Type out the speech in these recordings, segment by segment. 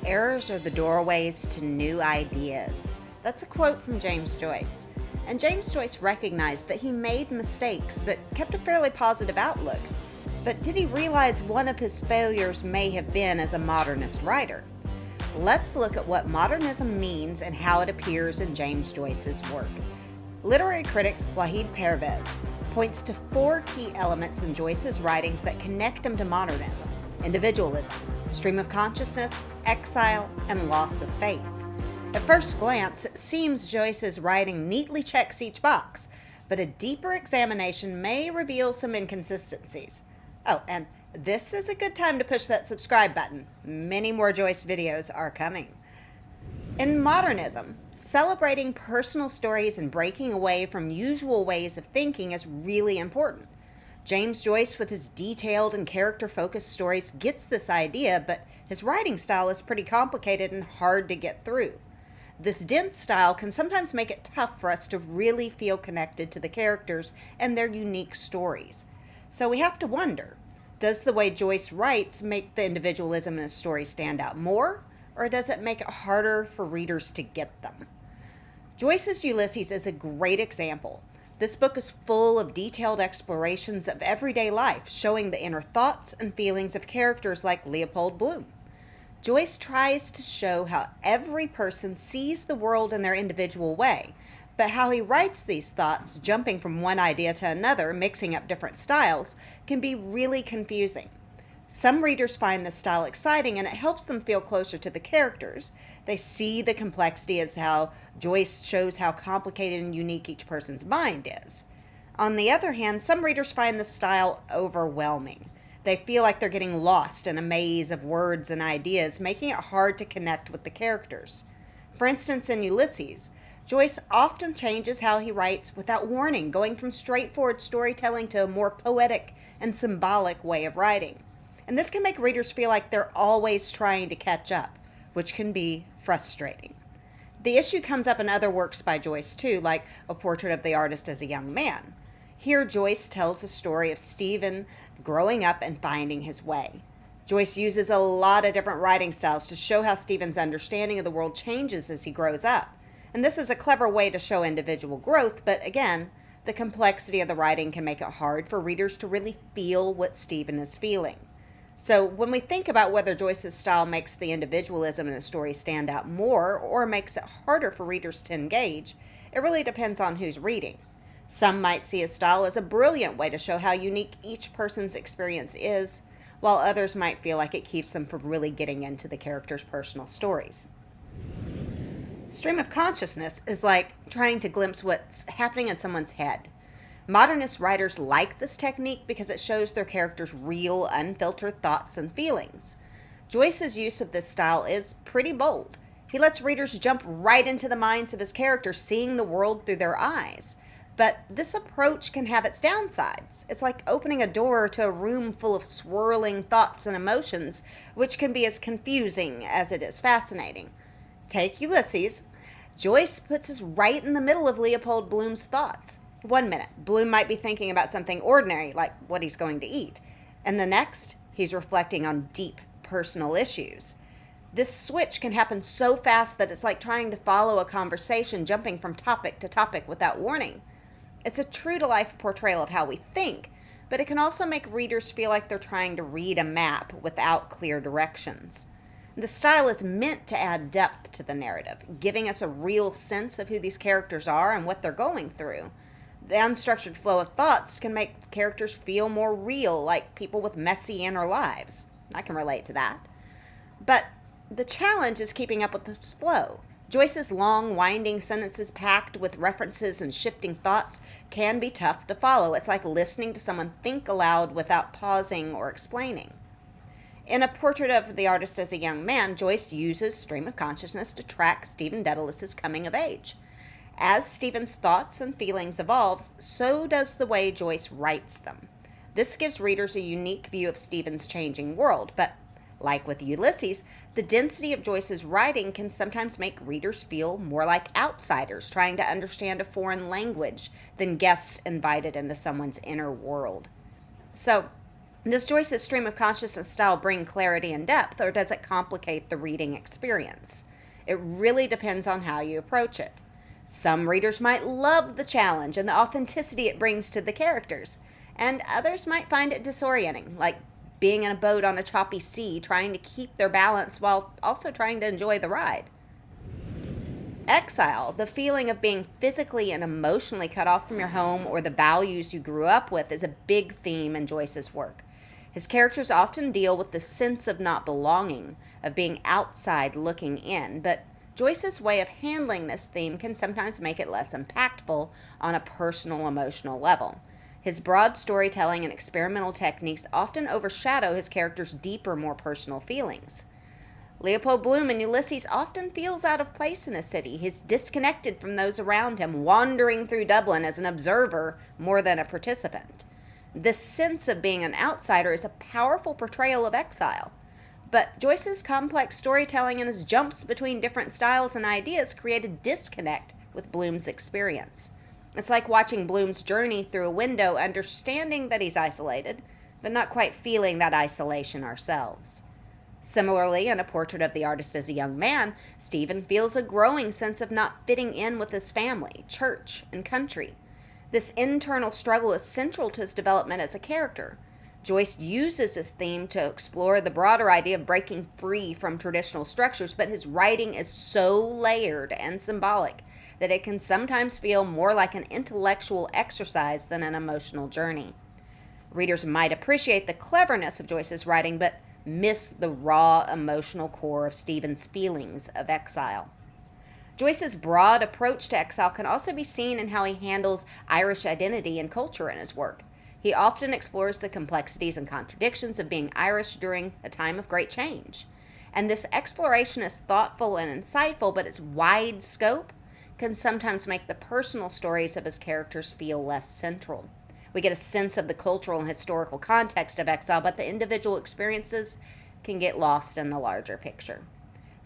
Errors are the doorways to new ideas. That's a quote from James Joyce. And James Joyce recognized that he made mistakes but kept a fairly positive outlook. But did he realize one of his failures may have been as a modernist writer? Let's look at what modernism means and how it appears in James Joyce's work. Literary critic Wahid Pervez points to four key elements in Joyce's writings that connect him to modernism: individualism, stream of consciousness, exile, and loss of faith. At first glance, it seems Joyce's writing neatly checks each box, but a deeper examination may reveal some inconsistencies. Oh, and this is a good time to push that subscribe button. Many more Joyce videos are coming. In modernism, celebrating personal stories and breaking away from usual ways of thinking is really important. James Joyce, with his detailed and character-focused stories, gets this idea, but his writing style is pretty complicated and hard to get through. This dense style can sometimes make it tough for us to really feel connected to the characters and their unique stories. So we have to wonder, does the way Joyce writes make the individualism in a story stand out more, or does it make it harder for readers to get them? Joyce's Ulysses is a great example. This book is full of detailed explorations of everyday life, showing the inner thoughts and feelings of characters like Leopold Bloom. Joyce tries to show how every person sees the world in their individual way, but how he writes these thoughts, jumping from one idea to another, mixing up different styles, can be really confusing. Some readers find this style exciting and it helps them feel closer to the characters. They see the complexity as how Joyce shows how complicated and unique each person's mind is. On the other hand, some readers find this style overwhelming. They feel like they're getting lost in a maze of words and ideas, making it hard to connect with the characters. For instance, in Ulysses, Joyce often changes how he writes without warning, going from straightforward storytelling to a more poetic and symbolic way of writing. And this can make readers feel like they're always trying to catch up, which can be frustrating. The issue comes up in other works by Joyce too, like A Portrait of the Artist as a Young Man. Here, Joyce tells the story of Stephen growing up and finding his way. Joyce uses a lot of different writing styles to show how Stephen's understanding of the world changes as he grows up. And this is a clever way to show individual growth, but again, the complexity of the writing can make it hard for readers to really feel what Stephen is feeling. So when we think about whether Joyce's style makes the individualism in a story stand out more or makes it harder for readers to engage, it really depends on who's reading. Some might see his style as a brilliant way to show how unique each person's experience is, while others might feel like it keeps them from really getting into the characters' personal stories. Stream of consciousness is like trying to glimpse what's happening in someone's head. Modernist writers like this technique because it shows their characters' real, unfiltered thoughts and feelings. Joyce's use of this style is pretty bold. He lets readers jump right into the minds of his characters, seeing the world through their eyes. But this approach can have its downsides. It's like opening a door to a room full of swirling thoughts and emotions, which can be as confusing as it is fascinating. Take Ulysses. Joyce puts us right in the middle of Leopold Bloom's thoughts. One minute, Bloom might be thinking about something ordinary, like what he's going to eat. And the next, he's reflecting on deep personal issues. This switch can happen so fast that it's like trying to follow a conversation, jumping from topic to topic without warning. It's a true-to-life portrayal of how we think, but it can also make readers feel like they're trying to read a map without clear directions. The style is meant to add depth to the narrative, giving us a real sense of who these characters are and what they're going through. The unstructured flow of thoughts can make characters feel more real, like people with messy inner lives. I can relate to that. But the challenge is keeping up with this flow. Joyce's long, winding sentences packed with references and shifting thoughts can be tough to follow. It's like listening to someone think aloud without pausing or explaining. In A Portrait of the Artist as a Young Man, Joyce uses stream of consciousness to track Stephen Dedalus' coming of age. As Stephen's thoughts and feelings evolve, so does the way Joyce writes them. This gives readers a unique view of Stephen's changing world, but like with Ulysses, the density of Joyce's writing can sometimes make readers feel more like outsiders trying to understand a foreign language than guests invited into someone's inner world. So, Does Joyce's stream of consciousness style bring clarity and depth, or does it complicate the reading experience? It really depends on how you approach it. Some readers might love the challenge and the authenticity it brings to the characters, and others might find it disorienting, like being in a boat on a choppy sea, trying to keep their balance while also trying to enjoy the ride. Exile, the feeling of being physically and emotionally cut off from your home or the values you grew up with, is a big theme in Joyce's work. His characters often deal with the sense of not belonging, of being outside looking in, but Joyce's way of handling this theme can sometimes make it less impactful on a personal, emotional level. His broad storytelling and experimental techniques often overshadow his characters' deeper, more personal feelings. Leopold Bloom in Ulysses often feels out of place in a city. He's disconnected from those around him, wandering through Dublin as an observer more than a participant. This sense of being an outsider is a powerful portrayal of exile. But Joyce's complex storytelling and his jumps between different styles and ideas create a disconnect with Bloom's experience. It's like watching Bloom's journey through a window, understanding that he's isolated, but not quite feeling that isolation ourselves. Similarly, in A Portrait of the Artist as a Young Man, Stephen feels a growing sense of not fitting in with his family, church, and country. This internal struggle is central to his development as a character. Joyce uses this theme to explore the broader idea of breaking free from traditional structures, but his writing is so layered and symbolic that it can sometimes feel more like an intellectual exercise than an emotional journey. Readers might appreciate the cleverness of Joyce's writing, but miss the raw emotional core of Stephen's feelings of exile. Joyce's broad approach to exile can also be seen in how he handles Irish identity and culture in his work. He often explores the complexities and contradictions of being Irish during a time of great change. And this exploration is thoughtful and insightful, but its wide scope can sometimes make the personal stories of his characters feel less central. We get a sense of the cultural and historical context of exile, but the individual experiences can get lost in the larger picture.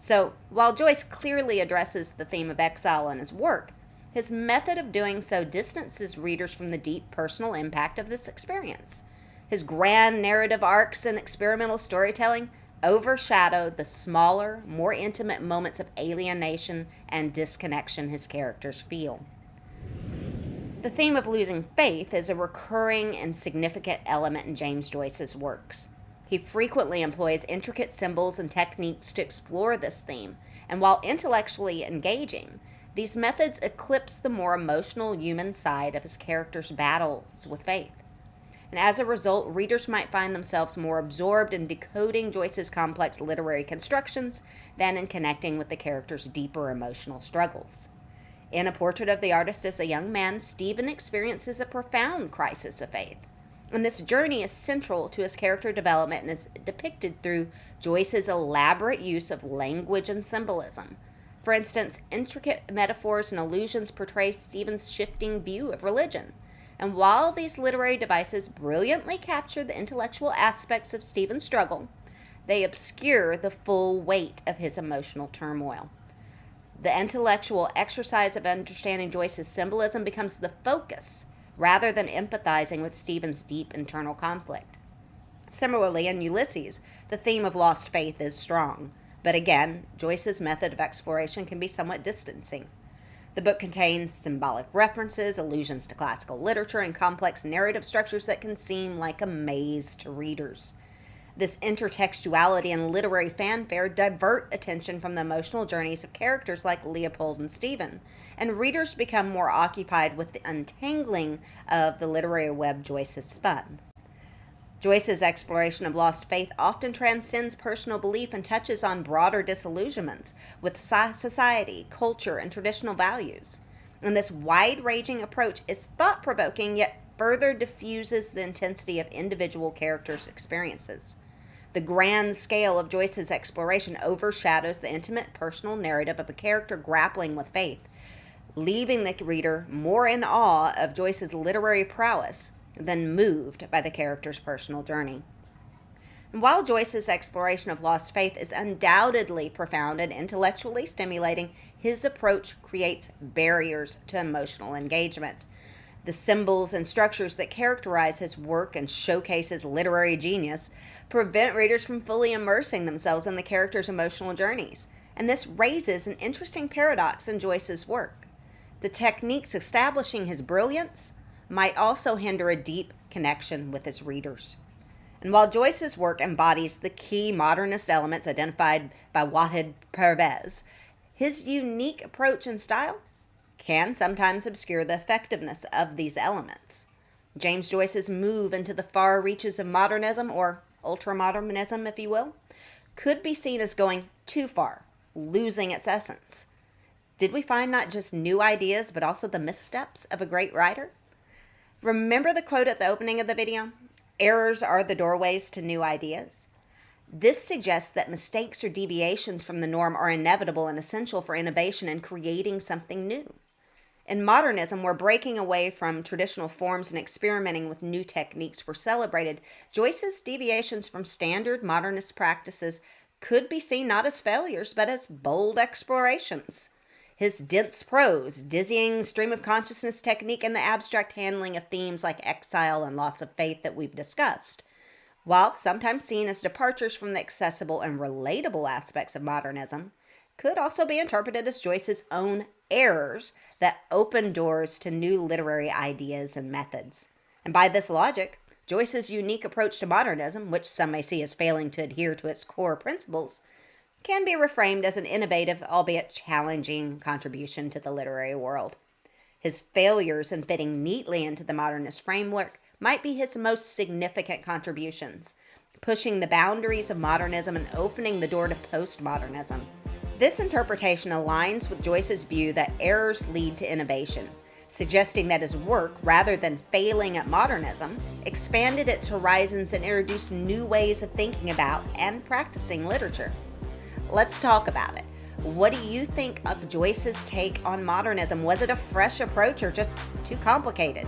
So, while Joyce clearly addresses the theme of exile in his work, his method of doing so distances readers from the deep personal impact of this experience. His grand narrative arcs and experimental storytelling overshadow the smaller, more intimate moments of alienation and disconnection his characters feel. The theme of losing faith is a recurring and significant element in James Joyce's works. He frequently employs intricate symbols and techniques to explore this theme, and while intellectually engaging, these methods eclipse the more emotional human side of his characters' battles with faith. And as a result, readers might find themselves more absorbed in decoding Joyce's complex literary constructions than in connecting with the characters' deeper emotional struggles. In A Portrait of the Artist as a Young Man, Stephen experiences a profound crisis of faith. And this journey is central to his character development and is depicted through Joyce's elaborate use of language and symbolism. For instance, intricate metaphors and allusions portray Stephen's shifting view of religion. And while these literary devices brilliantly capture the intellectual aspects of Stephen's struggle, they obscure the full weight of his emotional turmoil. The intellectual exercise of understanding Joyce's symbolism becomes the focus, rather than empathizing with Stephen's deep internal conflict. Similarly, in Ulysses, the theme of lost faith is strong. But again, Joyce's method of exploration can be somewhat distancing. The book contains symbolic references, allusions to classical literature, and complex narrative structures that can seem like a maze to readers. This intertextuality and literary fanfare divert attention from the emotional journeys of characters like Leopold and Stephen, and readers become more occupied with the untangling of the literary web Joyce has spun. Joyce's exploration of lost faith often transcends personal belief and touches on broader disillusionments with society, culture, and traditional values. And this wide-ranging approach is thought-provoking, yet further diffuses the intensity of individual characters' experiences. The grand scale of Joyce's exploration overshadows the intimate personal narrative of a character grappling with faith, leaving the reader more in awe of Joyce's literary prowess than moved by the character's personal journey. And while Joyce's exploration of lost faith is undoubtedly profound and intellectually stimulating, his approach creates barriers to emotional engagement. The symbols and structures that characterize his work and showcase his literary genius prevent readers from fully immersing themselves in the characters' emotional journeys, and this raises an interesting paradox in Joyce's work. The techniques establishing his brilliance might also hinder a deep connection with his readers. And while Joyce's work embodies the key modernist elements identified by Wahid Pervez, his unique approach and style can sometimes obscure the effectiveness of these elements. James Joyce's move into the far reaches of modernism, or ultramodernism if you will, could be seen as going too far, losing its essence. Did we find not just new ideas, but also the missteps of a great writer? Remember the quote at the opening of the video? Errors are the doorways to new ideas. This suggests that mistakes or deviations from the norm are inevitable and essential for innovation and creating something new. In modernism, where breaking away from traditional forms and experimenting with new techniques were celebrated, Joyce's deviations from standard modernist practices could be seen not as failures, but as bold explorations. His dense prose, dizzying stream of consciousness technique, and the abstract handling of themes like exile and loss of faith that we've discussed, while sometimes seen as departures from the accessible and relatable aspects of modernism, could also be interpreted as Joyce's own errors that open doors to new literary ideas and methods. And by this logic, Joyce's unique approach to modernism, which some may see as failing to adhere to its core principles, can be reframed as an innovative, albeit challenging, contribution to the literary world. His failures in fitting neatly into the modernist framework might be his most significant contributions, pushing the boundaries of modernism and opening the door to postmodernism. This interpretation aligns with Joyce's view that errors lead to innovation, suggesting that his work, rather than failing at modernism, expanded its horizons and introduced new ways of thinking about and practicing literature. Let's talk about it. What do you think of Joyce's take on modernism? Was it a fresh approach or just too complicated?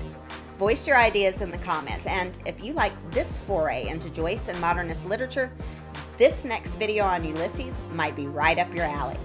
Voice your ideas in the comments, and if you like this foray into Joyce and modernist literature, this next video on Ulysses might be right up your alley.